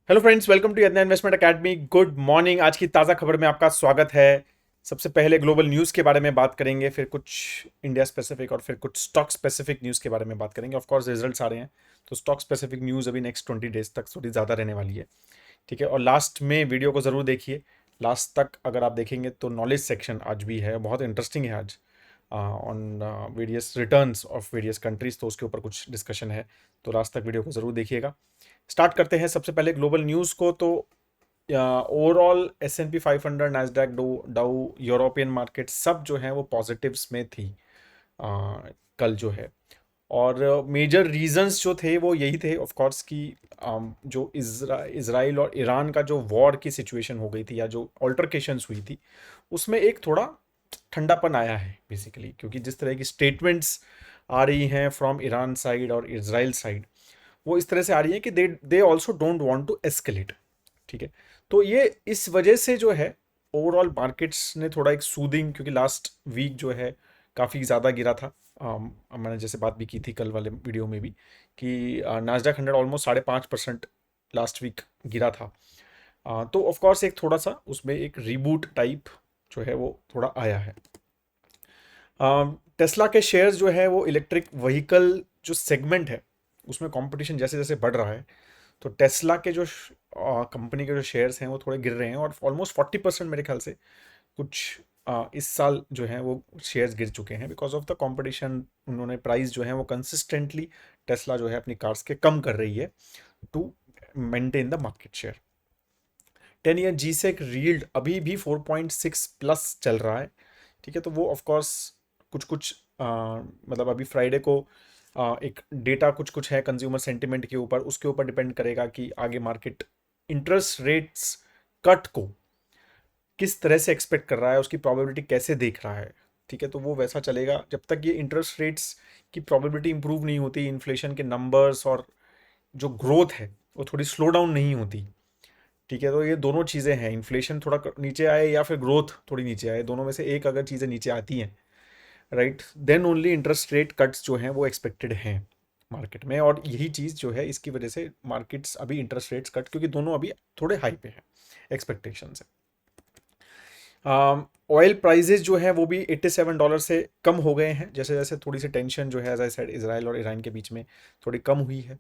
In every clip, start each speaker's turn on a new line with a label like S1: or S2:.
S1: Hello friends, welcome to Yadnya investment academy. Good morning. आज की ताज़ा खबर में आपका स्वागत है। सबसे पहले ग्लोबल न्यूज़ के बारे में बात करेंगे, फिर कुछ इंडिया स्पेसिफिक और फिर कुछ स्टॉक स्पेसिफिक न्यूज़ के बारे में बात करेंगे। ऑफ कोर्स रिजल्ट्स आ रहे हैं तो स्टॉक स्पेसिफिक न्यूज़ अभी नेक्स्ट 20 डेज तक थोड़ी ज़्यादा रहने वाली है। ठीक है, और लास्ट में वीडियो को ज़रूर देखिए। लास्ट तक अगर आप देखेंगे तो नॉलेज सेक्शन आज भी है, बहुत इंटरेस्टिंग है आज, on various returns of various countries, तो उसके ऊपर कुछ डिस्कशन है। तो लास्ट तक वीडियो को ज़रूर देखिएगा। स्टार्ट करते हैं सबसे पहले ग्लोबल न्यूज़ को। तो ओवरऑल S&P 500, नैस्डैक, डाउ, यूरोपियन मार्केट सब जो है वो पॉजिटिव्स में थी कल जो है। और मेजर रीजंस जो थे वो यही थे ऑफ कोर्स कि जो इसराइल और ईरान का जो वॉर की सिचुएशन हो गई थी या जो ऑल्टरकेशंस हुई थी, उसमें एक थोड़ा ठंडापन आया है बेसिकली, क्योंकि जिस तरह की स्टेटमेंट्स आ रही हैं फ्रॉम ईरान साइड और इसराइल साइड, वो इस तरह से आ रही है कि they also don't want to escalate. ठीक है, तो ये इस वजह से जो है ओवरऑल मार्केट्स ने थोड़ा एक सूदिंग, क्योंकि लास्ट वीक जो है काफ़ी ज़्यादा गिरा था। मैंने जैसे बात भी की थी कल वाले वीडियो में भी कि नास्डैक 100 ऑलमोस्ट 5.5% लास्ट वीक गिरा था। तो ऑफ कोर्स एक थोड़ा सा उसमें एक रीबूट टाइप जो है वो थोड़ा आया है। टेस्ला के शेयर्स जो है वो इलेक्ट्रिक व्हीकल जो सेगमेंट है उसमें कंपटीशन जैसे जैसे बढ़ रहा है, तो टेस्ला के जो कंपनी के जो शेयर्स हैं वो थोड़े गिर रहे हैं, और ऑलमोस्ट 40% मेरे ख्याल से कुछ इस साल जो है वो शेयर्स गिर चुके हैं बिकॉज ऑफ द कंपटीशन। उन्होंने प्राइस जो है वो कंसिस्टेंटली टेस्ला जो है अपनी कार्स के कम कर रही है to maintain the market share. 10 year G sec yield अभी भी 4.6 प्लस चल रहा है। ठीक है, तो वो ऑफ कोर्स कुछ कुछ मतलब अभी फ्राइडे को एक डेटा कुछ कुछ है कंज्यूमर सेंटिमेंट के ऊपर, उसके ऊपर डिपेंड करेगा कि आगे मार्केट इंटरेस्ट रेट्स कट को किस तरह से एक्सपेक्ट कर रहा है, उसकी प्रोबेबिलिटी कैसे देख रहा है। ठीक है, तो वो वैसा चलेगा जब तक ये इंटरेस्ट रेट्स की प्रोबेबिलिटी इंप्रूव नहीं होती, इन्फ्लेशन के नंबर्स और जो ग्रोथ है वो थोड़ी स्लो डाउन नहीं होती। ठीक है, तो ये दोनों चीज़ें हैं, इन्फ्लेशन थोड़ा नीचे आए या फिर ग्रोथ थोड़ी नीचे आए, दोनों में से एक अगर चीज़ें नीचे आती हैं, right, then only interest rate cuts जो हैं वो एक्सपेक्टेड हैं मार्केट में। और यही चीज़ जो है इसकी वजह से मार्केट्स अभी इंटरेस्ट रेट्स कट, क्योंकि दोनों अभी थोड़े हाई पे हैं एक्सपेक्टेशन से। ऑयल प्राइजेज जो है वो भी $87 से कम हो गए हैं, जैसे जैसे थोड़ी सी टेंशन जो है एज आई सेड इसराइल और ईरान के बीच में थोड़ी कम हुई है।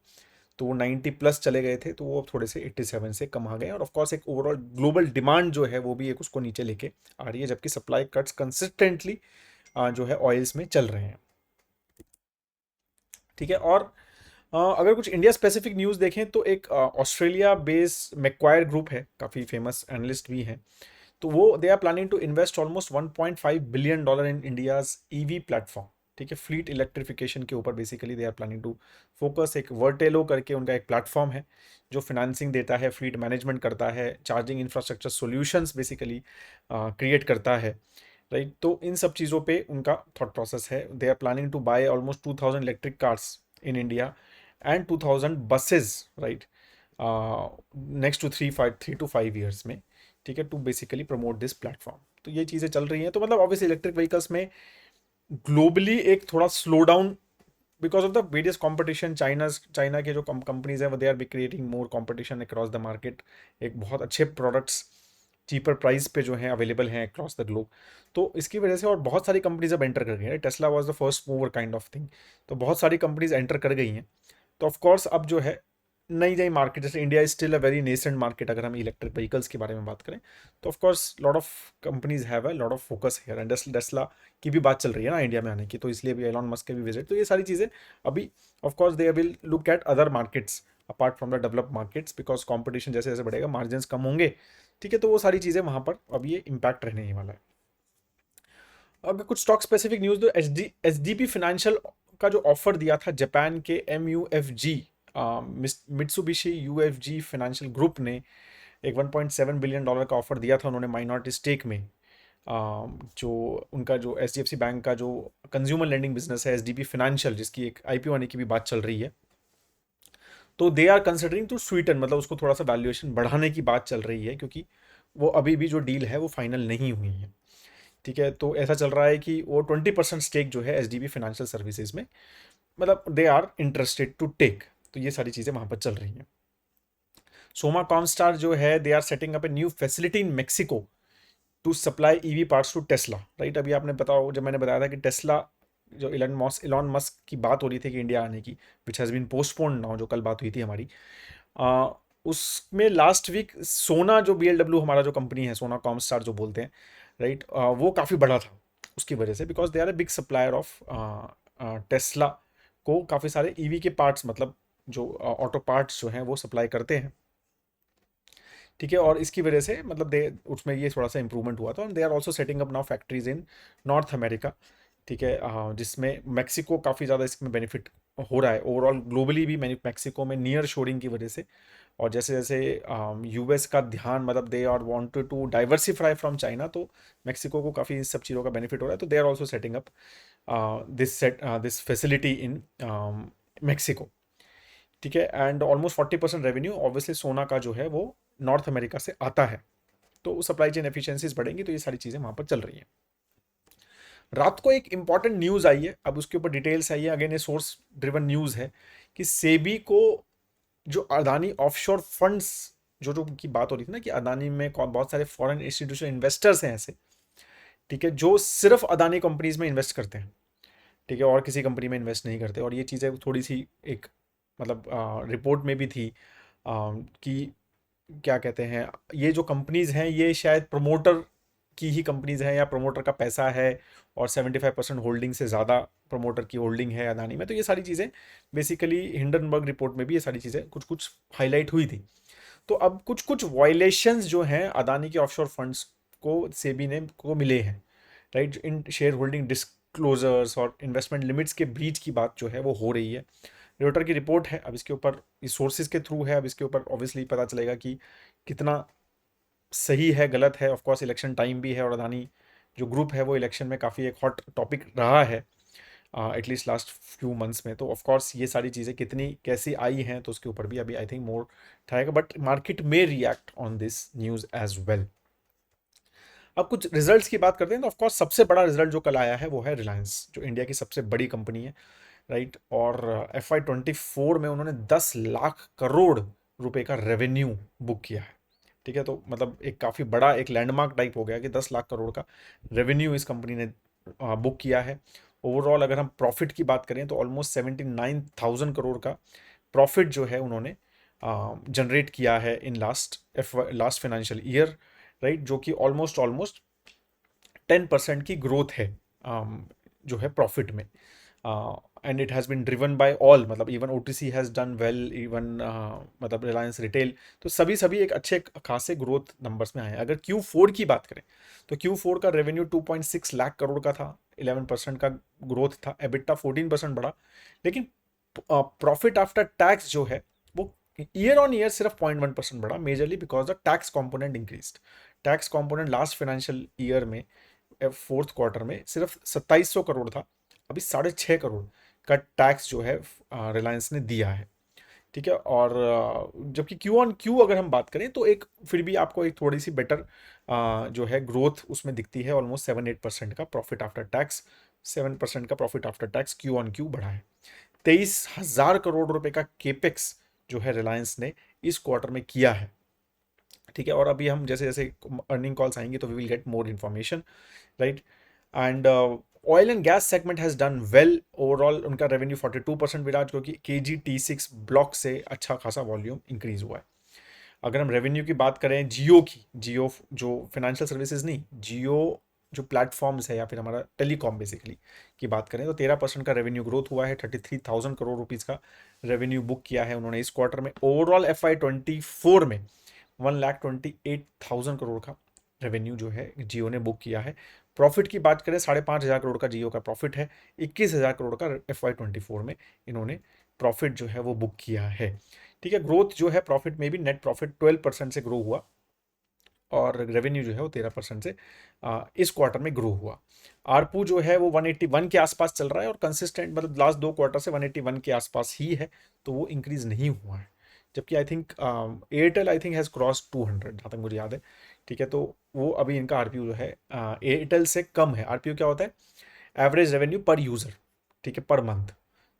S1: तो वो 90 प्लस चले गए थे, तो वो अब थोड़े से 87 से कम आ गए हैं। और ऑफ कोर्स एक ओवरऑल ग्लोबल डिमांड जो है वो भी एक उसको नीचे लेके आ रही है, जबकि सप्लाई कट्स कंसिस्टेंटली जो है ऑयल्स में चल रहे हैं। ठीक है, और अगर कुछ इंडिया स्पेसिफिक न्यूज़ देखें तो एक ऑस्ट्रेलिया बेस्ड मैक्वायर ग्रुप है, काफ़ी फेमस एनालिस्ट भी हैं। तो वो they are planning to invest almost $1.5 billion in India's EV platform. ठीक है, फ्लीट इलेक्ट्रिफिकेशन के ऊपर basically they are planning to focus. एक वर्टेलो करके उनका एक प्लेटफॉर्म है जो फिनेंसिंग देता है, फ्लीट मैनेजमेंट करता है, charging infrastructure solutions basically create करता है, राइट। तो इन सब चीज़ों पे उनका थॉट प्रोसेस है। They are planning to buy almost 2000 electric cars in India and 2000 buses, right, next to 3 to 5 years में। ठीक है, to basically promote this platform. तो ये चीज़ें चल रही हैं। तो मतलब ऑब्वियसली इलेक्ट्रिक व्हीकल्स में ग्लोबली एक थोड़ा slow down because of the various competition. China के जो कंपनीज हैं वो they are be creating more competition across the market. एक बहुत अच्छे प्रोडक्ट्स चीपर प्राइस पे जो हैं अवेलेबल हैं अक्रॉस द ग्लोब। तो इसकी वजह से और बहुत सारी कंपनीज अब एंटर कर गई हैं। Tesla was the first mover kind of thing, तो बहुत सारी कंपनीज एंटर कर गई हैं। तो ऑफ कोर्स अब जो है नई नई मार्केट, जैसे India is still a very nascent market अगर हम इलेक्ट्रिक व्हीकल्स के बारे में बात करें, तो of course lot of companies have a lot of focus here. And Tesla की भी बात चल रही है ना इंडिया में आने की, तो इसलिए भी एलॉन मस्क के भी विजिट, तो ये सारी चीज़ें अभी of course they will look eight other markets apart from the develop markets, because competition जैसे जैसे बढ़ेगा मार्जिन कम होंगे। ठीक है, तो वो सारी चीज़ें वहाँ पर अब ये इम्पैक्ट रहने ही वाला है। अगर कुछ स्टॉक स्पेसिफिक न्यूज़, तो एच डी पी फाइनेंशियल का जो ऑफर दिया था जापान के MUFG, Mitsubishi UFG financial group ने एक $1.7 बिलियन का ऑफर दिया था उन्होंने माइनॉरिटी स्टेक में। जो उनका जो HDFC बैंक का जो कंज्यूमर लेंडिंग बिजनेस है SDP फाइनेंशियल, जिसकी एक IPO आने की भी बात चल रही है, तो दे आर कंसिडरिंग टू स्वीटन, मतलब उसको थोड़ा सा वैल्यूएशन बढ़ाने की बात चल रही है, क्योंकि वो अभी भी जो डील है वो फाइनल नहीं हुई है। ठीक है, तो ऐसा चल रहा है कि वो 20% स्टेक जो है SDB फाइनेंशियल सर्विसेज में, मतलब they are interested to take. तो ये सारी चीज़ें वहाँ पर चल रही हैं। सोमा कॉमस्टार जो है, they are setting up a new facility in Mexico to supply EV parts to Tesla, right. अभी आपने बताओ, जब मैंने बताया था कि टेस्ला, जो इलॉन मस्क की बात हो रही थी कि इंडिया आने की, which has been postponed now, जो कल बात हुई थी हमारी, आ, उसमें लास्ट वीक सोना, जो BLW हमारा जो कंपनी है, सोना कॉमस्टार जो बोलते हैं, राइट, वो काफ़ी बड़ा था उसकी वजह से, because they are a big supplier of Tesla को काफ़ी सारे ईवी के पार्ट्स, मतलब जो ऑटो पार्ट्स जो हैं वो सप्लाई करते हैं, ठीक है। और इसकी वजह से मतलब दे उसमें ये थोड़ा सा इंप्रूवमेंट हुआ था। They are also setting up now factories in North America, ठीक है, जिसमें मैक्सिको काफ़ी ज़्यादा इसमें बेनिफिट हो रहा है ओवरऑल ग्लोबली भी, मैक्सिको में नियर शोरिंग की वजह से। और जैसे जैसे US का ध्यान, मतलब they are wanted to diversify from China, तो मैक्सिको को काफ़ी इस सब चीज़ों का बेनिफिट हो रहा है। तो they are also setting up this facility in Mexico, ठीक है। एंड ऑलमोस्ट 40% रेवेन्यू ऑब्वियसली सोना का जो है वो नॉर्थ अमेरिका से आता है, तो सप्लाई चेन एफिशिएंसीज बढ़ेंगी, तो ये सारी चीज़ें वहाँ पर चल रही हैं। रात को एक इंपॉर्टेंट न्यूज़ आई है, अब उसके ऊपर डिटेल्स आई है, अगेन ये सोर्स ड्रिवन न्यूज़ है, कि सेबी को जो अदानी ऑफशोर फंड्स, जो की बात हो रही थी ना, कि अदानी में बहुत सारे फॉरेन इंस्टीट्यूशनल इन्वेस्टर्स हैं ऐसे, ठीक है, जो सिर्फ अदानी कंपनीज में इन्वेस्ट करते हैं, ठीक है, और किसी कंपनी में इन्वेस्ट नहीं करते। और ये चीज़ें थोड़ी सी एक, मतलब रिपोर्ट में भी थी, कि क्या कहते हैं, ये जो कंपनीज हैं ये शायद प्रमोटर की ही कंपनीज हैं, या प्रमोटर का पैसा है, और 75% होल्डिंग से ज़्यादा प्रमोटर की होल्डिंग है अदानी में। तो ये सारी चीज़ें बेसिकली हिंडनबर्ग रिपोर्ट में भी ये सारी चीज़ें कुछ कुछ हाईलाइट हुई थी। तो अब कुछ कुछ वायलेशंस जो हैं अदानी के ऑफशोर फंड्स को सेबी ने को मिले हैं, राइट, इन शेयर होल्डिंग डिस्क्लोजर्स और इन्वेस्टमेंट लिमिट्स के ब्रीच की बात जो है वो हो रही है। रोटर की रिपोर्ट है, अब इसके ऊपर इस सोर्सेज के थ्रू है, अब इसके ऊपर ऑब्वियसली पता चलेगा कि कितना सही है गलत है। ऑफ कोर्स इलेक्शन टाइम भी है, और अदानी जो ग्रुप है वो इलेक्शन में काफ़ी एक हॉट टॉपिक रहा है एटलीस्ट लास्ट फ्यू मंथ्स में। तो ऑफ कोर्स ये सारी चीज़ें कितनी कैसी आई हैं, तो उसके ऊपर भी अभी आई थिंक मोर थाएगा, बट मार्केट में react on this news as well. अब कुछ रिजल्ट्स की बात करते हैं, तो ऑफ कोर्स सबसे बड़ा रिजल्ट जो कल आया है वो है रिलायंस, जो इंडिया की सबसे बड़ी कंपनी है, राइट। और FY24 में उन्होंने 10 लाख करोड़ रुपए का रेवेन्यू बुक किया है, ठीक है। तो मतलब एक काफ़ी बड़ा एक लैंडमार्क टाइप हो गया कि 10 लाख करोड़ का रेवेन्यू इस कंपनी ने बुक किया है। ओवरऑल अगर हम प्रॉफिट की बात करें तो ऑलमोस्ट 79,000 करोड़ का प्रॉफिट जो है उन्होंने जनरेट किया है in last financial year, right, जो कि ऑलमोस्ट ऑलमोस्ट 10% की ग्रोथ है जो है प्रॉफिट में। And it has been driven by all, मतलब even OTC has done well, even मतलब रिलायंस रिटेल, तो सभी सभी एक अच्छे खासे ग्रोथ नंबर्स में आए हैं। अगर Q4 की बात करें तो Q4 का रेवेन्यू 2.6 लाख करोड़ का था, 11% का ग्रोथ था, EBITDA 14% बढ़ा, लेकिन प्रॉफिट आफ्टर टैक्स जो है वो ईयर ऑन ईयर सिर्फ 0.1% बढ़ा, majorly because the tax component increase. Tax component last financial year में फोर्थ क्वार्टर में सिर्फ 2700 करोड़ था, अभी 6.5 करोड़ का टैक्स जो है रिलायंस ने दिया है, ठीक है। और जबकि Q-on-Q अगर हम बात करें तो एक फिर भी आपको एक थोड़ी सी बेटर जो है ग्रोथ उसमें दिखती है, ऑलमोस्ट 7-8% का प्रॉफिट आफ्टर टैक्स, 7% का प्रॉफिट आफ्टर टैक्स Q-on-Q बढ़ा है। 23,000 करोड़ रुपए का केपेक्स जो है रिलायंस ने इस क्वार्टर में किया है, ठीक है। और अभी हम जैसे जैसे अर्निंग कॉल्स आएंगे तो we will get more information, right. And oil and gas segment has done well, overall उनका रेवेन्यू 42% मिला, क्योंकि KG-T6 ब्लॉक से अच्छा खासा वॉल्यूम इंक्रीज हुआ है। अगर हम रेवेन्यू की बात करें जियो की, जियो जो फाइनेंशियल सर्विसेज नहीं, जियो जो प्लेटफॉर्म्स है या फिर हमारा टेलीकॉम बेसिकली की बात करें, तो 13% का रेवेन्यू ग्रोथ हुआ है, 33,000 करोड़ रुपीज़ का रेवेन्यू बुक किया है उन्होंने इस क्वार्टर में। ओवरऑल FY24 में 1,28,000 करोड़ का रेवेन्यू जो है जियो ने बुक किया है। प्रॉफिट की बात करें 5,500 करोड़ का जियो का प्रॉफिट है, 21,000 करोड़ का FY24 में इन्होंने प्रॉफिट जो है वो बुक किया है, ठीक है। ग्रोथ जो है प्रॉफिट में भी, नेट प्रॉफिट 12% से ग्रो हुआ, और रेवेन्यू जो है वो 13% से इस क्वार्टर में ग्रो हुआ। आरपू जो है वो 181 के आसपास चल रहा है, और कंसिस्टेंट मतलब लास्ट 2 क्वार्टर से 181 के आसपास ही है, तो वो इंक्रीज नहीं हुआ है। जबकि I think Airtel I think has cross 200, जहाँ तक मुझे याद है, ठीक है। तो वो अभी इनका आरपीयू जो है एयरटेल से कम है। आरपीयू क्या होता है? एवरेज रेवेन्यू पर यूज़र, ठीक है, पर मंथ।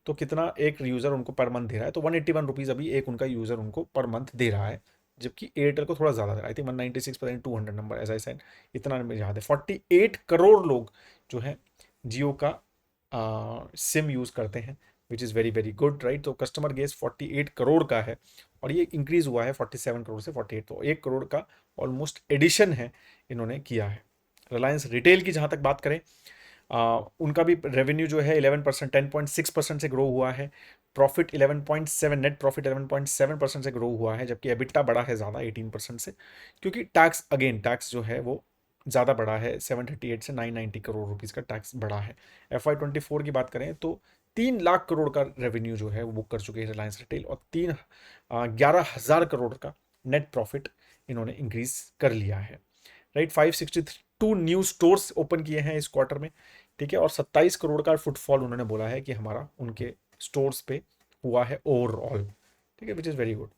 S1: तो कितना एक यूज़र उनको पर मंथ दे रहा है, तो 181 रुपीज़ अभी एक उनका यूज़र उनको पर मंथ दे रहा है जबकि एयरटेल को थोड़ा ज़्यादा दे रहा है। आई थिंक 196 पता नहीं 200 नंबर, एज आई सेड, इतना मुझे याद है। 48 करोड़ लोग जो है जियो का सिम यूज़ करते हैं, विच is very very good, right. तो कस्टमर बेस 48 करोड़ का है और ये इंक्रीज हुआ है 47 करोड़ से 48, तो 1 करोड़ का ऑलमोस्ट एडिशन है इन्होंने किया है। रिलायंस रिटेल की जहाँ तक बात करें, उनका भी रेवेन्यू जो है 11%, 10.6% से ग्रो हुआ है। प्रॉफिट 11.7, नेट प्रॉफिट 11.7% से ग्रो हुआ है, जबकि एबिटा बढ़ा है ज़्यादा 18% से, क्योंकि टैक्स, अगेन टैक्स जो है वो ज़्यादा बढ़ा है, 738 से 990 करोड़ रुपीज़ का टैक्स बढ़ा है। FY24 की बात करें तो 3 लाख करोड़ का रेवेन्यू जो है वो बुक कर चुके हैं रिलायंस रिटेल, और 11,000 करोड़ का नेट प्रॉफिट इन्होंने इंक्रीज कर लिया है, राइट। 562 न्यू स्टोर्स ओपन किए हैं इस क्वार्टर में, ठीक है, और 27 करोड़ का फुटफॉल उन्होंने बोला है कि हमारा उनके स्टोर्स पे हुआ है ओवरऑल, ठीक है, which is very good.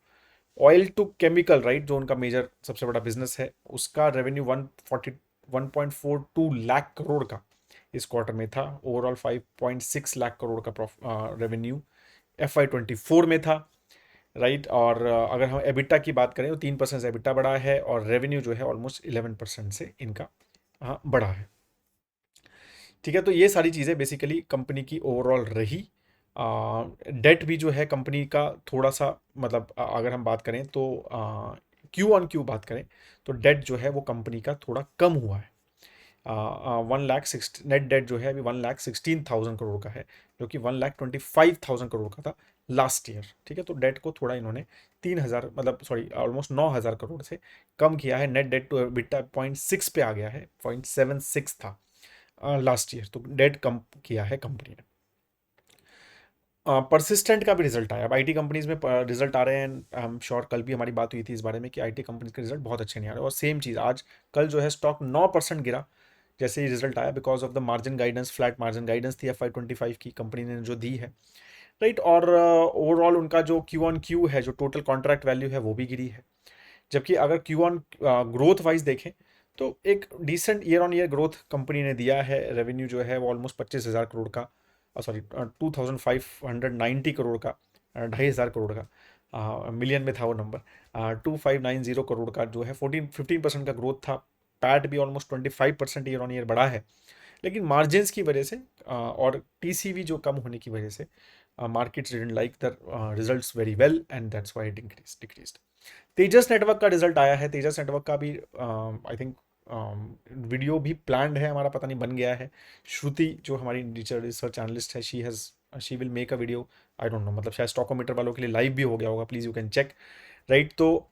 S1: Oil to chemical, right, जो उनका मेजर सबसे बड़ा बिजनेस है, उसका रेवेन्यू 142 लाख करोड़ का इस क्वार्टर में था। ओवरऑल 5.6 लाख करोड़ का रेवेन्यू FY24 में था, राइट। और अगर हम एबिटा की बात करें तो 3% से एबिटा बढ़ा है, और रेवेन्यू जो है ऑलमोस्ट 11% से इनका बढ़ा है, ठीक है। तो ये सारी चीज़ें बेसिकली कंपनी की ओवरऑल रही। डेट भी जो है कंपनी का थोड़ा सा, मतलब अगर हम बात करें तो Q-on-Q बात करें तो डेट जो है वो कंपनी का थोड़ा कम हुआ है। 1,16,000 नेट डेट जो है अभी 1,16,000 करोड़ का है, जो कि 1,25,000 करोड़ का था लास्ट ईयर, ठीक है। तो डेट को थोड़ा इन्होंने 3,000, मतलब सॉरी ऑलमोस्ट 9,000 करोड़ से कम किया है। नेट डेट टू एबिटा 0.6 पे आ गया है, 0.76 था लास्ट ईयर, तो डेट कम किया है कंपनी ने। परसिस्टेंट का भी रिजल्ट आया। अब आईटी कंपनीज में रिजल्ट आ रहे हैं, आई एम श्योर कल भी हमारी बात हुई थी इस बारे में कि आईटी कंपनीज के रिजल्ट बहुत अच्छे नहीं आ रहे, और सेम चीज़ आज कल जो है स्टॉक 9% गिरा जैसे ही रिजल्ट आया, because of the margin guidance, flat margin guidance थी FY25 की कंपनी ने जो दी है, राइट। और ओवरऑल उनका जो Q-on-Q है, जो टोटल कॉन्ट्रैक्ट वैल्यू है वो भी गिरी है। जबकि अगर Q-on ग्रोथ वाइज देखें तो एक decent year on year growth company ने दिया है। रेवेन्यू जो है वो ऑलमोस्ट 25,000 करोड़ का, सॉरी 2,590 करोड़ का, 2,500 करोड़ का, मिलियन में था वो नंबर, 2,590 करोड़ का जो है 15% का ग्रोथ था। पैट भी ऑलमोस्ट 25% ईयर ऑन ईयर बढ़ा है, लेकिन मार्जिन्स की वजह से और टीसीवी जो कम होने की वजह से markets didn't like the results very well, and that's why it decreased. Tejas network का रिजल्ट आया है। तेजस नेटवर्क का भी आई थिंक वीडियो भी प्लान्ड है हमारा, पता नहीं बन गया है। श्रुति जो हमारी रिसर्च एनालिस्ट है, she will make a video, I don't know, मतलब शायद स्टॉकोमीटर वालों के लिए लाइव भी हो गया होगा, please you can check, right. तो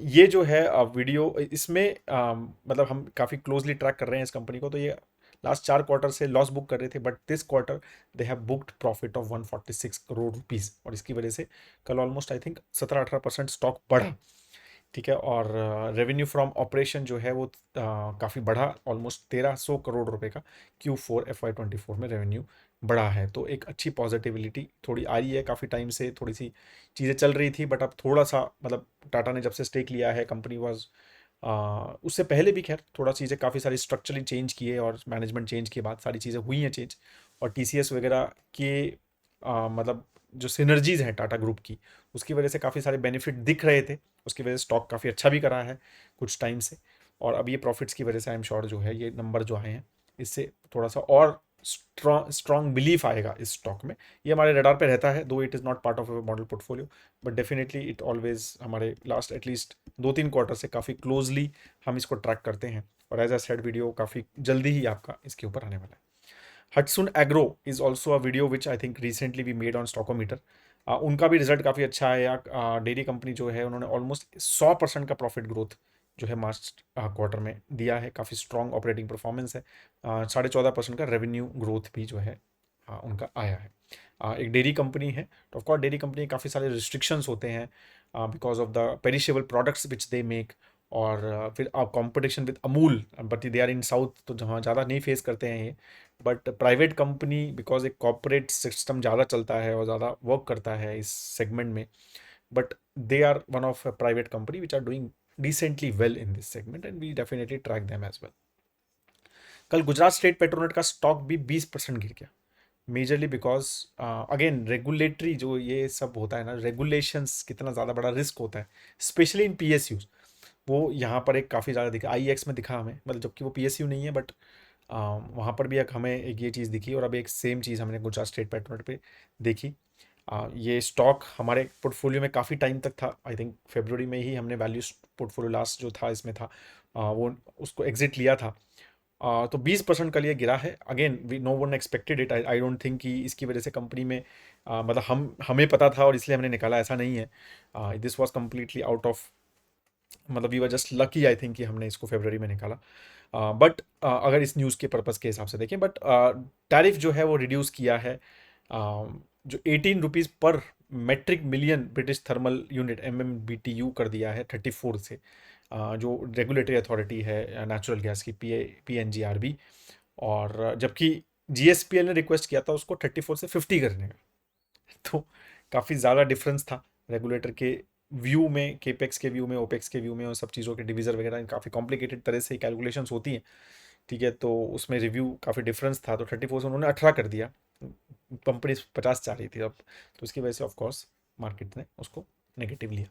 S1: ये जो है वीडियो, इसमें मतलब हम काफ़ी क्लोजली ट्रैक कर रहे हैं इस कंपनी को। तो ये लास्ट 4 क्वार्टर से लॉस बुक कर रहे थे, but this quarter they have booked profit of 146 crore rupees, और इसकी वजह से कल ऑलमोस्ट आई थिंक 17-18% स्टॉक बढ़ा, ठीक है। और रेवेन्यू फ्रॉम ऑपरेशन जो है वो काफ़ी बढ़ा, ऑलमोस्ट 1,300 करोड़ रुपए का Q4 FY24 में रेवेन्यू बढ़ा है। तो एक अच्छी पॉजिटिविटी थोड़ी आ रही है। काफ़ी टाइम से थोड़ी सी चीज़ें चल रही थी, बट अब थोड़ा सा, मतलब टाटा ने जब से स्टेक लिया है, कंपनी वाज, उससे पहले भी खैर थोड़ा चीज़ें काफ़ी सारी स्ट्रक्चरली चेंज किए, और मैनेजमेंट चेंज के बाद सारी चीज़ें हुई हैं चेंज, और TCS वगैरह के मतलब जो सिनर्जीज हैं टाटा ग्रुप की, उसकी वजह से काफ़ी सारे बेनिफिट दिख रहे थे। उसकी वजह से स्टॉक काफ़ी अच्छा भी करा है कुछ टाइम से, और अब ये प्रॉफिट्स की वजह से आई एम श्योर जो है ये नंबर जो आए हैं, इससे थोड़ा सा और स्ट्रॉन्ग बिलीफ आएगा इस स्टॉक में। ये हमारे रडार पे रहता है, दो it is not part of our model portfolio, but definitely it always हमारे लास्ट एटलीस्ट 2-3 क्वार्टर से काफ़ी क्लोजली हम इसको ट्रैक करते हैं, और एज अ सेड वीडियो काफ़ी जल्दी ही आपका इसके ऊपर आने वाला है। Hatsun Agro is also a video which I think recently we made on Stockometer. उनका भी रिजल्ट काफ़ी अच्छा आया। डेयरी कंपनी जो है उन्होंने ऑलमोस्ट 100% का प्रॉफिट ग्रोथ जो है मार्च क्वार्टर में दिया है। काफ़ी स्ट्रॉन्ग ऑपरेटिंग परफॉर्मेंस है। 14.5% का रेवेन्यू ग्रोथ भी जो है उनका आया है। एक डेयरी कंपनी है, तो ऑफकोर्स डेयरी कंपनी काफ़ी सारे रिस्ट्रिक्शंस होते हैं because of the perishable products which they make, और फिर competition with Amul, but they are in south, तो जहाँ ज़्यादा नहीं फेस करते हैं ये। बट प्राइवेट कंपनी, बिकॉज एक कॉर्पोरेट सिस्टम ज़्यादा चलता है और ज़्यादा वर्क करता है इस सेगमेंट में, but they are one of private company which are doing decently well in this segment, and we definitely track them as well. कल गुजरात स्टेट पेट्रोनेट का स्टॉक भी 20% गिर गया, मेजरली बिकॉज अगेन रेगुलेटरी जो ये सब होता है ना, रेगुलेशंस कितना ज़्यादा बड़ा रिस्क होता है, स्पेशली इन PSUs। वो यहाँ पर एक काफ़ी ज़्यादा दिखा, IEX में दिखा हमें, मतलब जबकि वो PSU नहीं है, बट वहाँ पर भी एक हमें एक ये चीज़ दिखी, और अब एक सेम चीज़ हमने गुजरात स्टेट पेट्रोनेट पे देखी। ये स्टॉक हमारे पोर्टफोलियो में काफ़ी टाइम तक था, आई थिंक फरवरी में ही हमने वैल्यू पोर्टफोलियो लास्ट जो था इसमें था, वो उसको एग्जिट लिया था। तो 20% का लिए गिरा है। Again we no one expected it, I don't think कि इसकी वजह से कंपनी में मतलब हमें पता था और इसलिए हमने निकाला, ऐसा नहीं है। This was completely out of, मतलब we were just lucky I think कि हमने इसको फरवरी में निकाला। बट अगर इस न्यूज़ के पर्पज़ के हिसाब से देखें, बट टैरिफ जो है वो रिड्यूस किया है, जो 18 रुपीज़ पर metric million British thermal unit MMBTU कर दिया है 34 से, जो रेगुलेटरी अथॉरिटी है नेचुरल गैस की, PNGRB। और जबकि GSPL ने रिक्वेस्ट किया था उसको 34 से 50 करने का। तो काफ़ी ज़्यादा डिफरेंस था रेगुलेटर के व्यू में, केपेक्स के व्यू में, ओपेक्स के व्यू में, और सब चीज़ों के डिविज़र वगैरह काफ़ी कॉम्प्लिकेटेड तरह से कैलकुलेशंस होती हैं, ठीक है। तो उसमें रिव्यू काफ़ी डिफरेंस था, तो 34 से उन्होंने 18 कर दिया, कंपनी 50 चाह रही थी अब, तो इसकी वजह से ऑफकोर्स मार्केट ने उसको नेगेटिव लिया।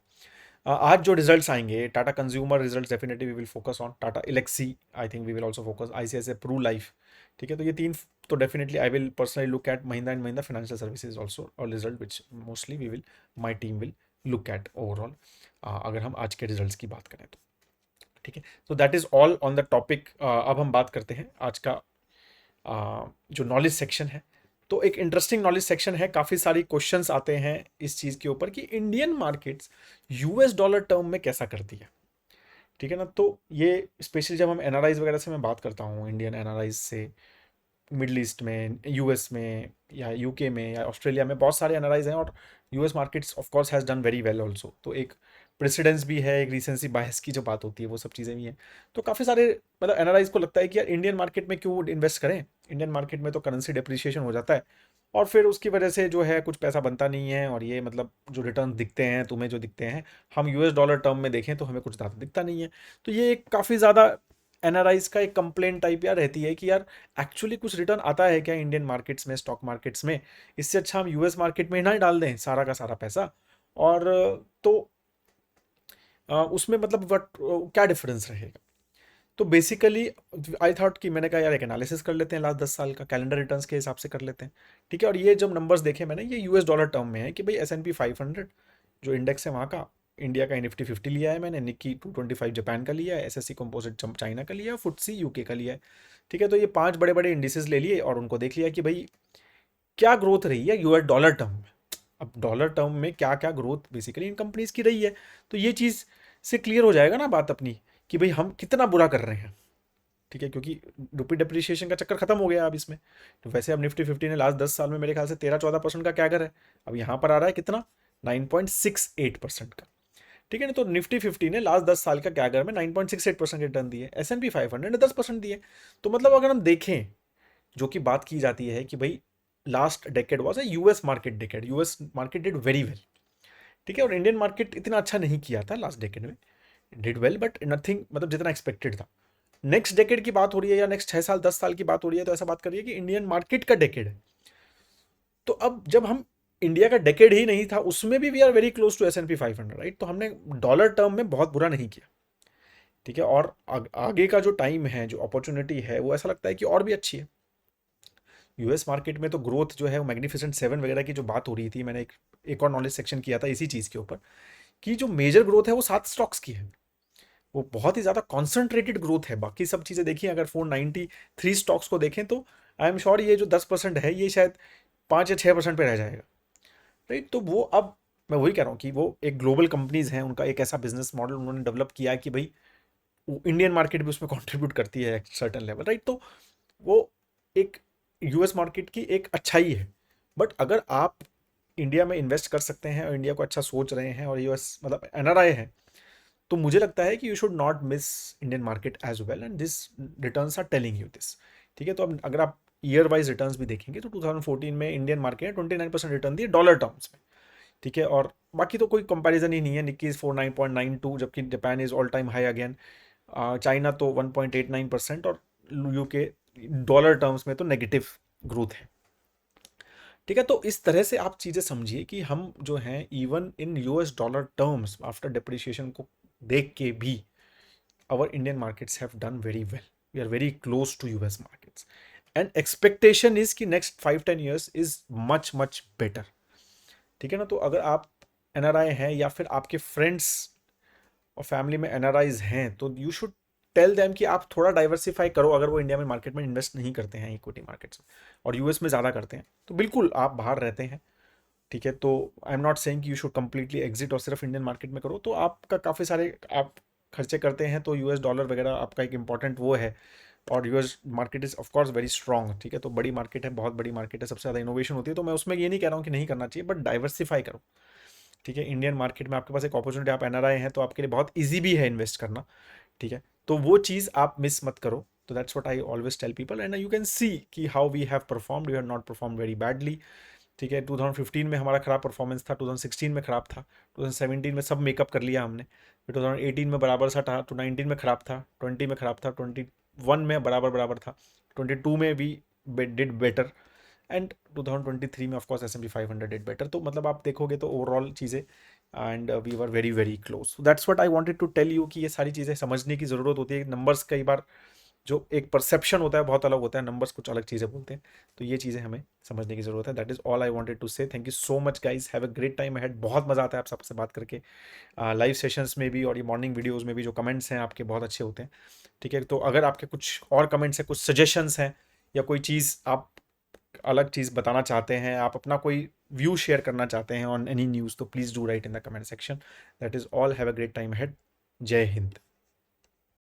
S1: आज जो रिजल्ट्स आएंगे, Tata consumer results definitely we will focus on, Tata Elxsi I think we will also focus, ICICI pru life, ठीक है। तो ये तीन, तो definitely I will personally look at Mahindra and Mahindra financial services also, और result which mostly we will, my team will look at overall, अगर हम आज के रिजल्ट्स की बात करें तो, ठीक है। तो that is all on the topic. अब हम बात करते हैं आज का जो नॉलेज सेक्शन है। तो एक इंटरेस्टिंग नॉलेज सेक्शन है, काफ़ी सारी क्वेश्चंस आते हैं इस चीज़ के ऊपर कि Indian markets US dollar term में कैसा करती है, ठीक है ना। तो ये स्पेशली जब हम NRIs वगैरह से मैं बात करता हूँ, इंडियन NRIs से, मिडल ईस्ट में, US में, या UK में, या ऑस्ट्रेलिया में बहुत सारे NRIs हैं, और US markets of course has done very well also. तो एक प्रेसिडेंस भी है, एक रिसेंसी बायस की जो बात होती है वो सब चीज़ें भी हैं। तो काफ़ी सारे मतलब NRIs को लगता है कि यार इंडियन मार्केट में क्यों इन्वेस्ट करें, इंडियन मार्केट में तो करेंसी डेप्रिसिएशन हो जाता है, और फिर उसकी वजह से जो है कुछ पैसा बनता नहीं है, और ये मतलब जो रिटर्न दिखते हैं तुम्हें, जो दिखते हैं, हम US डॉलर टर्म में देखें तो हमें कुछ ज़्यादा दिखता नहीं है। तो ये एक काफ़ी ज़्यादा NRIs का एक कंप्लेंट टाइप यार रहती है कि यार एक्चुअली कुछ रिटर्न आता है क्या इंडियन मार्केट्स में, स्टॉक मार्केट्स में, इससे अच्छा हम US मार्केट में ही ना ही डाल दें सारा का सारा पैसा। और तो उसमें मतलब वट क्या डिफरेंस रहेगा। तो बेसिकली आई थॉट कि मैंने कहा यार एक एनालिसिस कर लेते हैं लास्ट 10 साल का, कैलेंडर रिटर्न्स के हिसाब से कर लेते हैं, ठीक है। और ये जब नंबर्स देखे मैंने, ये US डॉलर टर्म में है कि भाई S&P 500 जो इंडेक्स है वहाँ का, इंडिया का निफ्टी 50 लिया है मैंने, निक्की 225 जापान का लिया है, SSC कंपोजिट चाइना का लिया है, FTSE UK का लिया है, ठीक है। तो ये 5 बड़े बड़े इंडिसेस ले लिए और उनको देख लिया कि भाई क्या ग्रोथ रही है US डॉलर टर्म में। अब डॉलर टर्म में क्या क्या ग्रोथ बेसिकली इन कंपनीज की रही है, तो ये चीज़ से क्लियर हो जाएगा ना बात अपनी, कि भाई हम कितना बुरा कर रहे हैं, ठीक है। क्योंकि रुपी डिप्रिसिएशन का चक्कर खत्म हो गया अब इसमें। तो वैसे अब निफ्टी 50 ने लास्ट 10 साल में मेरे ख्याल से 13-14% का कैगर है, अब यहाँ पर आ रहा है कितना, 9.68% का, ठीक है ना। तो निफ्टी 50 ने लास्ट 10 साल का कैगर में 9.68% रिटर्न दिए, S&P 500 ने 10% दिए। तो मतलब अगर हम देखें, जो कि बात की जाती है कि भाई last decade was a US market decade, US market did very well, ठीक है। और इंडियन मार्केट इतना अच्छा नहीं किया था लास्ट डेकेड में, डिड वेल बट नथिंग, मतलब जितना एक्सपेक्टेड था। नेक्स्ट डेकेड की बात हो रही है, या नेक्स्ट 6 साल 10 साल की बात हो रही है, तो ऐसा बात करिए कि इंडियन मार्केट का डेकेड है। तो अब जब हम, इंडिया का डेकेड ही नहीं था उसमें भी we are very close to S&P 500, राइट। तो हमने डॉलर टर्म में बहुत बुरा नहीं किया, ठीक है। और आगे का जो टाइम है, जो अपॉर्चुनिटी है, वो ऐसा लगता है कि और भी अच्छी है। US मार्केट में तो ग्रोथ जो है वो मैग्निफिसेंट 7 वगैरह की जो बात हो रही थी, मैंने एक और नॉलेज सेक्शन किया था इसी चीज़ के ऊपर, कि जो मेजर ग्रोथ है वो 7 स्टॉक्स की है, वो बहुत ही ज़्यादा कॉन्सेंट्रेटेड ग्रोथ है। बाकी सब चीज़ें देखिए, अगर 493 स्टॉक्स को देखें तो आई एम श्योर ये जो 10% है ये शायद 5 या 6% पे रह जाएगा, राइट। तो वो, अब मैं वही कह रहा हूँ कि वो एक ग्लोबल कंपनीज हैं, उनका एक ऐसा बिजनेस मॉडल उन्होंने डेवलप किया है कि भाई इंडियन मार्केट भी उसमें कंट्रीब्यूट करती है एक सर्टन लेवल, राइट। तो वो एक US मार्केट की एक अच्छाई है। बट अगर आप इंडिया में इन्वेस्ट कर सकते हैं और इंडिया को अच्छा सोच रहे हैं, और US मतलब NRI है, तो मुझे लगता है कि you should not miss Indian market as well, and this returns are telling you this, ठीक है। तो अब अगर आप ईयर वाइज रिटर्न्स भी देखेंगे तो 2014 में इंडियन मार्केट ने 29% रिटर्न दिए डॉलर टर्म्स में, ठीक है। और बाकी तो कोई कंपैरिजन ही नहीं है, निक्की इज 49.92, जबकि Japan is all time high again, China तो 1.89%, और UK डॉलर टर्म्स में तो नेगेटिव ग्रोथ है। ठीक है, तो इस तरह से आप चीज़ें समझिए कि हम जो हैं even in US dollar terms after depreciation को देख के भी our Indian markets have done very well. We are very close to US markets. And expectation is कि next 5-10 years is much better. ठीक है ना, तो अगर आप एनआरआई हैं या फिर आपके फ्रेंड्स और फैमिली में एनआरआईज हैं तो यू शुड टेल देम कि आप थोड़ा डाइवर्सिफाई करो। अगर वो इंडिया में मार्केट में इन्वेस्ट नहीं करते हैं इक्विटी मार्केट्स में और यूएस में ज़्यादा करते हैं तो बिल्कुल आप बाहर रहते हैं। ठीक है, तो आई एम नॉट सेइंग कि यू शुड कंप्लीटली एग्जिट और सिर्फ इंडियन मार्केट में करो, तो आपका काफ़ी सारे आप खर्चे करते हैं तो यूएस डॉलर वगैरह आपका एक इंपॉर्टेंट वो है। और US market is of course very strong. ठीक है, तो बड़ी मार्केट है, बहुत बड़ी मार्केट है, सबसे ज़्यादा इनोवेशन होती है, तो मैं उसमें ये नहीं कह रहा हूँ कि नहीं करना चाहिए, बट डाइवर्सिफाई करो। ठीक है, इंडियन मार्केट में आपके पास एक अपॉर्चुनिटी, आप एनआरआई हैं तो आपके लिए बहुत ईजी भी है इन्वेस्ट करना। ठीक है, तो वो चीज़ आप मिस मत करो। तो that's what I always tell people and you can see कि how we have performed, we have not perform very badly. ठीक है, 2015 में हमारा खराब परफॉर्मेंस था, 2016 में खराब था, 2017 में सब मेकअप कर लिया हमने, फिर 2018 में बराबर सा था, तो 19 में खराब था, 20 में खराब था, 21 में बराबर बराबर था, 22 में भी डिड बेटर एंड 2023 में ऑफकोर्स S&P 500 डिड बेटर। तो मतलब आप देखोगे तो ओवरऑल चीज़ें and we were very very close. That's what I wanted to tell you कि ये सारी चीज़ें समझने की ज़रूरत होती है। नंबर्स कई बार जो एक परसेप्शन होता है बहुत अलग होता है, नंबर्स कुछ अलग चीज़ें बोलते हैं, तो ये चीज़ें हमें समझने की ज़रूरत है। That is all I wanted to say. Thank you so much guys, have a great time ahead. बहुत मज़ा आता है आप सबसे बात करके, लाइव सेशंस में भी और ये मॉर्निंग वीडियोज़ में भी जो कमेंट्स हैं आपके बहुत अच्छे होते हैं। ठीक है, तो अगर आपके कुछ और कमेंट्स हैं, कुछ सजेशंस हैं या कोई चीज़ आप अलग चीज़ बताना चाहते हैं, आप अपना कोई व्यू शेयर करना चाहते हैं ऑन एनी न्यूज़, तो please do right in the comment section. That is all, have a great time ahead. जय हिंद।